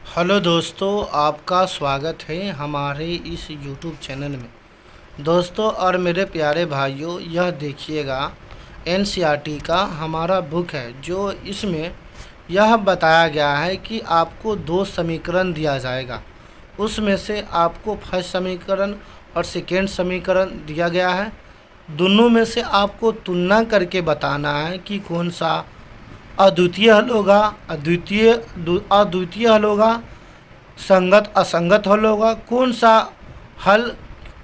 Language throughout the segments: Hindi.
हेलो दोस्तों, आपका स्वागत है हमारे इस यूट्यूब चैनल में। दोस्तों और मेरे प्यारे भाइयों, यह देखिएगा एनसीईआरटी का हमारा बुक है, जो इसमें यह बताया गया है कि आपको दो समीकरण दिया जाएगा। उसमें से आपको फर्स्ट समीकरण और सेकेंड समीकरण दिया गया है। दोनों में से आपको तुलना करके बताना है कि कौन सा अद्वितीय हल होगा, अद्वितीय हल होगा, संगत असंगत हल होगा, कौन सा हल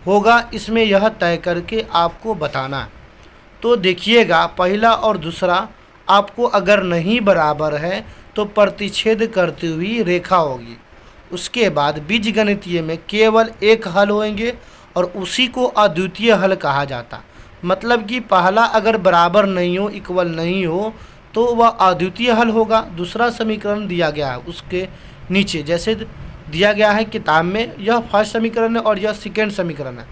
होगा, इसमें यह तय करके आपको बताना है। तो देखिएगा, पहला और दूसरा आपको अगर नहीं बराबर है तो प्रतिच्छेद करती हुई रेखा होगी। उसके बाद बीजगणितीय में केवल एक हल होंगे और उसी को अद्वितीय हल कहा जाता। मतलब कि पहला अगर बराबर नहीं हो, इक्वल नहीं हो, तो वह अद्वितीय हल होगा। दूसरा समीकरण दिया गया है उसके नीचे, जैसे दिया गया है किताब में, यह फर्स्ट समीकरण है और यह सेकेंड समीकरण है।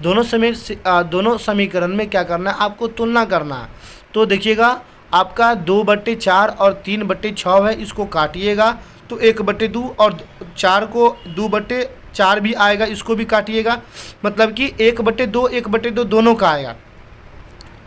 दोनों समीकरण में क्या करना है, आपको तुलना करना है। तो देखिएगा, आपका 2/4 और 3/6 है, इसको काटिएगा तो 1/2 और 4 को 2/4 भी आएगा, इसको भी काटिएगा। मतलब कि 1/2 1/2 दोनों का आएगा।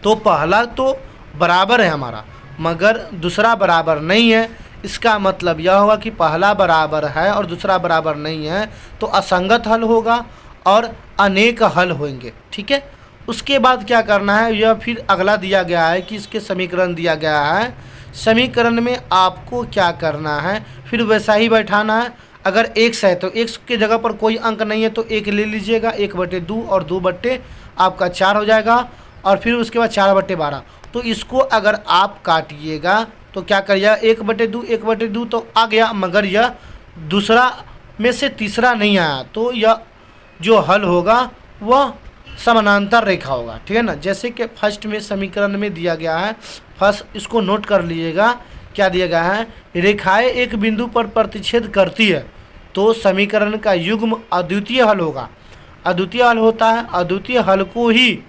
तो पहला तो बराबर है हमारा, मगर दूसरा बराबर नहीं है। इसका मतलब यह होगा कि पहला बराबर है और दूसरा बराबर नहीं है, तो असंगत हल होगा और अनेक हल होंगे। ठीक है। उसके बाद क्या करना है, यह फिर अगला दिया गया है कि इसके समीकरण दिया गया है। समीकरण में आपको क्या करना है, फिर वैसा ही बैठाना है। अगर x है तो x के जगह पर कोई अंक नहीं है तो 1 ले लीजिएगा, 1/2 और 2 आपका 4 हो जाएगा। और फिर उसके बाद 4/12। तो इसको अगर आप काटिएगा तो क्या करिएगा, 1/2 तो आ गया, मगर यह दूसरा में से तीसरा नहीं आया, तो यह जो हल होगा वह समानांतर रेखा होगा। ठीक है ना। जैसे कि फर्स्ट में समीकरण में दिया गया है, फर्स्ट इसको नोट कर लीजिएगा, क्या दिया गया है, रेखाएं एक बिंदु पर प्रतिच्छेद करती है तो समीकरण का युग्म अद्वितीय हल होगा। अद्वितीय हल होता है, अद्वितीय हल को ही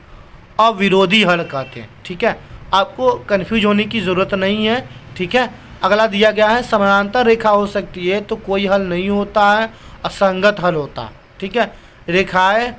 अविरोधी हल कहते हैं। ठीक है। आपको कन्फ्यूज होने की ज़रूरत नहीं है। ठीक है। अगला दिया गया है, समानांतर रेखा हो सकती है तो कोई हल नहीं होता है, असंगत हल होता है। ठीक है। रेखाएं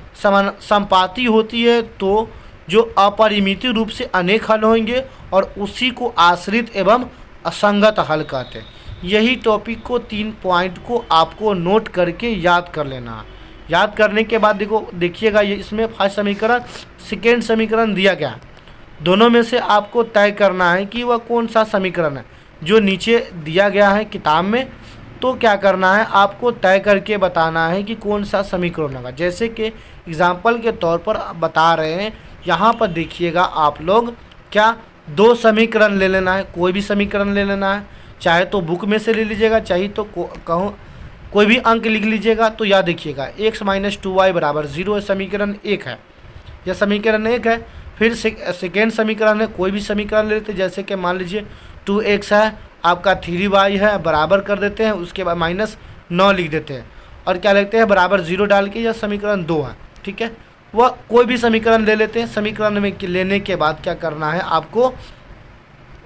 समपाती होती है तो जो अपरिमित रूप से अनेक हल होंगे और उसी को आश्रित एवं असंगत हल कहते हैं। यही टॉपिक को 3 पॉइंट को आपको नोट करके याद कर लेना है। याद करने के बाद देखिएगा, ये इसमें फर्स्ट समीकरण सेकेंड समीकरण दिया गया है। दोनों में से आपको तय करना है कि वह कौन सा समीकरण है जो नीचे दिया गया है किताब में। तो क्या करना है, आपको तय करके बताना है कि कौन सा समीकरण होगा। जैसे कि एग्जाम्पल के तौर पर बता रहे हैं, यहाँ पर देखिएगा आप लोग, क्या 2 समीकरण ले लेना है, कोई भी समीकरण ले लेना है, चाहे तो बुक में से ले लीजिएगा, चाहे तो कहूँ कोई भी अंक लिख लीजिएगा। तो याद देखिएगा, x - 2y = 0 समीकरण 1 है, यह समीकरण 1 है। फिर सेकेंड समीकरण है, कोई भी समीकरण ले लेते हैं, जैसे कि मान लीजिए 2x है, आपका 3y है, बराबर कर देते हैं, उसके बाद -9 लिख देते हैं और क्या लिखते हैं, बराबर 0 डाल के, यह समीकरण 2 है। ठीक है। वह कोई भी समीकरण ले लेते हैं। समीकरण में लेने के बाद क्या करना है, आपको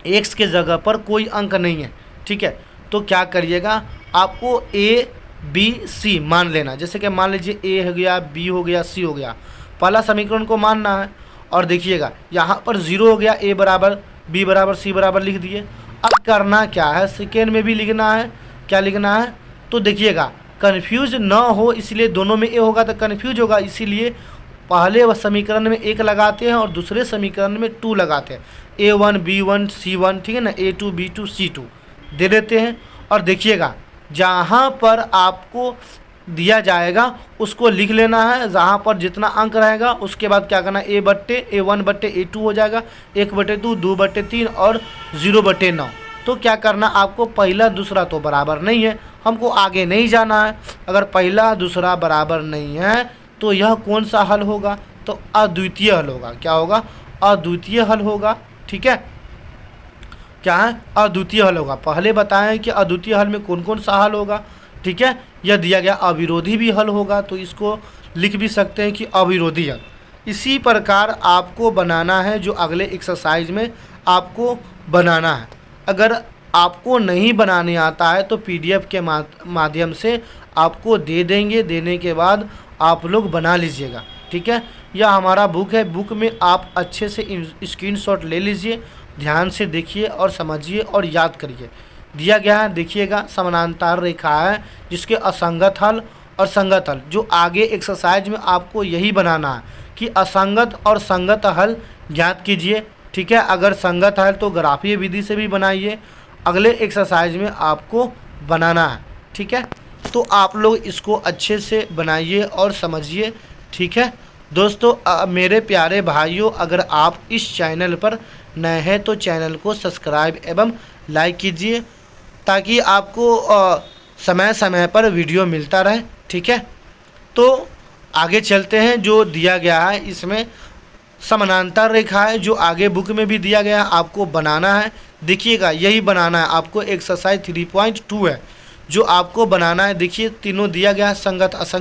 x के जगह पर कोई अंक नहीं है। ठीक है। तो क्या करिएगा, आपको a b c मान लेना। जैसे कि मान लीजिए a हो गया, b हो गया, c हो गया, पहला समीकरण को मानना है। और देखिएगा, यहाँ पर 0 हो गया, a बराबर b बराबर c बराबर लिख दिए। अब करना क्या है, सेकेंड में भी लिखना है। क्या लिखना है, तो देखिएगा कन्फ्यूज ना हो, इसलिए दोनों में a होगा तो कन्फ्यूज होगा, इसीलिए पहले वह समीकरण में 1 लगाते हैं और दूसरे समीकरण में 2 लगाते हैं, a1 b1 c1। ठीक है ना, a2 b2 c2 दे देते हैं। और देखिएगा, जहाँ पर आपको दिया जाएगा उसको लिख लेना है, जहाँ पर जितना अंक रहेगा उसके बाद क्या करना है, a1/a2 हो जाएगा, 1/2 2/3 और 0/9। तो क्या करना, आपको पहला दूसरा तो बराबर नहीं है, हमको आगे नहीं जाना है। अगर पहला दूसरा बराबर नहीं है तो यह कौन सा हल होगा, तो अद्वितीय हल होगा। क्या होगा, अद्वितीय हल होगा। ठीक है। क्या है, अद्वितीय हल होगा। पहले बताएं कि अद्वितीय हल में कौन कौन सा हल होगा। ठीक है। यह दिया गया अविरोधी भी हल होगा, तो इसको लिख भी सकते हैं कि अविरोधी हल। इसी प्रकार आपको बनाना है जो अगले एक्सरसाइज में आपको बनाना है। अगर आपको नहीं बनाने आता है तो पीडीएफ के माध्यम से आपको दे देंगे, देने के बाद आप लोग बना लीजिएगा। ठीक है, यह हमारा बुक है। बुक में आप अच्छे से स्क्रीनशॉट ले लीजिए, ध्यान से देखिए और समझिए और याद करिए। दिया गया है, देखिएगा, समानांतर रेखा है जिसके असंगत हल और संगत हल। जो आगे एक्सरसाइज में आपको यही बनाना है कि असंगत और संगत हल ज्ञात कीजिए। ठीक है, अगर संगत हल तो ग्राफीय विधि से भी बनाइए, अगले एक्सरसाइज में आपको बनाना है। ठीक है, तो आप लोग इसको अच्छे से बनाइए और समझिए। ठीक है दोस्तों, मेरे प्यारे भाइयों, अगर आप इस चैनल पर नए हैं तो चैनल को सब्सक्राइब एवं लाइक कीजिए ताकि आपको समय समय पर वीडियो मिलता रहे। ठीक है, तो आगे चलते हैं। जो दिया गया है इसमें समानांतर रेखा है, जो आगे बुक में भी दिया गया है, आपको बनाना है। देखिएगा, यही बनाना है आपको। एक्सरसाइज 3.2 है जो आपको बनाना है। देखिए, तीनों दिया गया है, संगत असंगत।